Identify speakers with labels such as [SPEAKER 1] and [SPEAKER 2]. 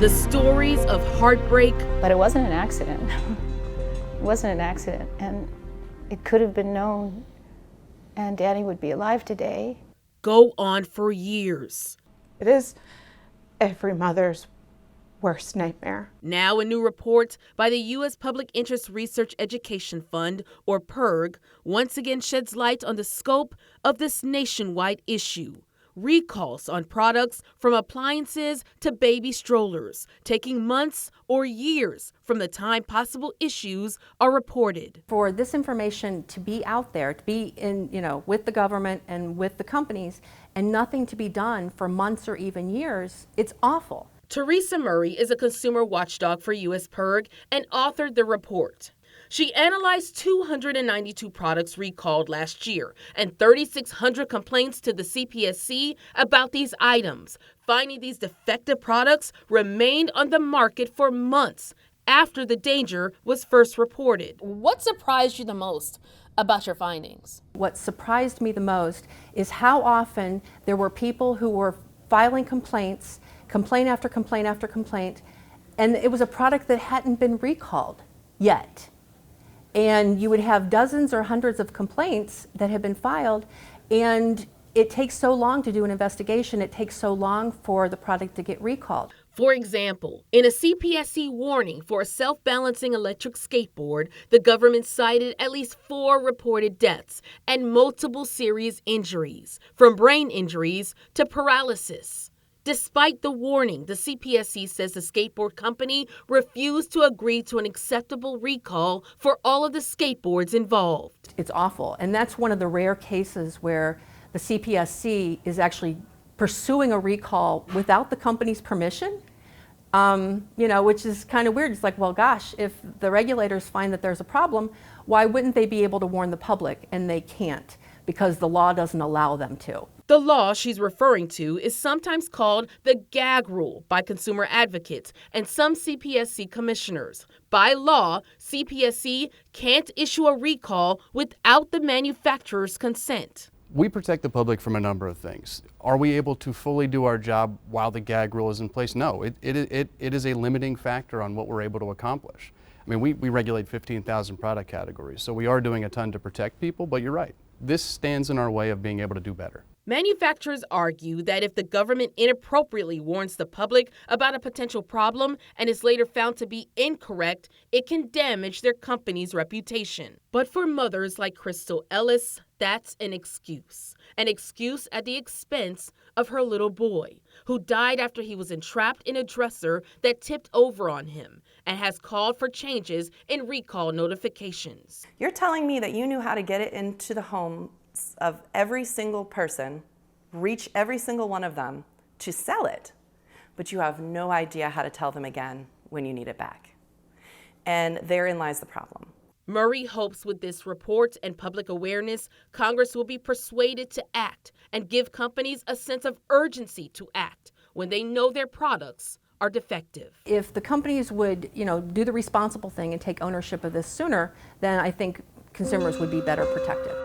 [SPEAKER 1] The stories of heartbreak.
[SPEAKER 2] But it wasn't an accident. It wasn't an accident, and it could have been known, and Danny would be alive today.
[SPEAKER 1] Go on for years.
[SPEAKER 3] It is every mother's worst nightmare.
[SPEAKER 1] Now a new report by the U.S. Public Interest Research Education Fund, or PIRG, once again sheds light on the scope of this nationwide issue. Recalls on products from appliances to baby strollers, taking months or years from the time possible issues are reported.
[SPEAKER 4] For this information to be out there, to be in, with the government and with the companies, and nothing to be done for months or even years, it's awful.
[SPEAKER 1] Teresa Murray is a consumer watchdog for U.S. PIRG and authored the report. She analyzed 292 products recalled last year and 3,600 complaints to the CPSC about these items, finding these defective products remained on the market for months after the danger was first reported.
[SPEAKER 5] What surprised you the most about your findings?
[SPEAKER 4] What surprised me the most is how often there were people who were filing complaints, complaint after complaint after complaint, and it was a product that hadn't been recalled yet. And you would have dozens or hundreds of complaints that have been filed, and it takes so long to do an investigation, it takes so long for the product to get recalled.
[SPEAKER 1] For example, in a CPSC warning for a self-balancing electric skateboard, the government cited at least 4 reported deaths and multiple serious injuries, from brain injuries to paralysis. Despite the warning, the CPSC says the skateboard company refused to agree to an acceptable recall for all of the skateboards involved.
[SPEAKER 4] It's awful, and that's one of the rare cases where the CPSC is actually pursuing a recall without the company's permission, which is kind of weird. It's like, well, gosh, if the regulators find that there's a problem, why wouldn't they be able to warn the public? And they can't, because the law doesn't allow them to.
[SPEAKER 1] The law she's referring to is sometimes called the gag rule by consumer advocates and some CPSC commissioners. By law, CPSC can't issue a recall without the manufacturer's consent.
[SPEAKER 6] We protect the public from a number of things. Are we able to fully do our job while the gag rule is in place? No, it is a limiting factor on what we're able to accomplish. I mean, we regulate 15,000 product categories, so we are doing a ton to protect people, but you're right. This stands in our way of being able to do better.
[SPEAKER 1] Manufacturers argue that if the government inappropriately warns the public about a potential problem and is later found to be incorrect, it can damage their company's reputation. But for mothers like Crystal Ellis, that's an excuse at the expense of her little boy, who died after he was entrapped in a dresser that tipped over on him, and has called for changes in recall notifications.
[SPEAKER 7] You're telling me that you knew how to get it into the homes of every single person, reach every single one of them to sell it, but you have no idea how to tell them again when you need it back. And therein lies the problem.
[SPEAKER 1] Murray hopes with this report and public awareness, Congress will be persuaded to act and give companies a sense of urgency to act when they know their products are defective.
[SPEAKER 4] If the companies would, do the responsible thing and take ownership of this sooner, then I think consumers would be better protected.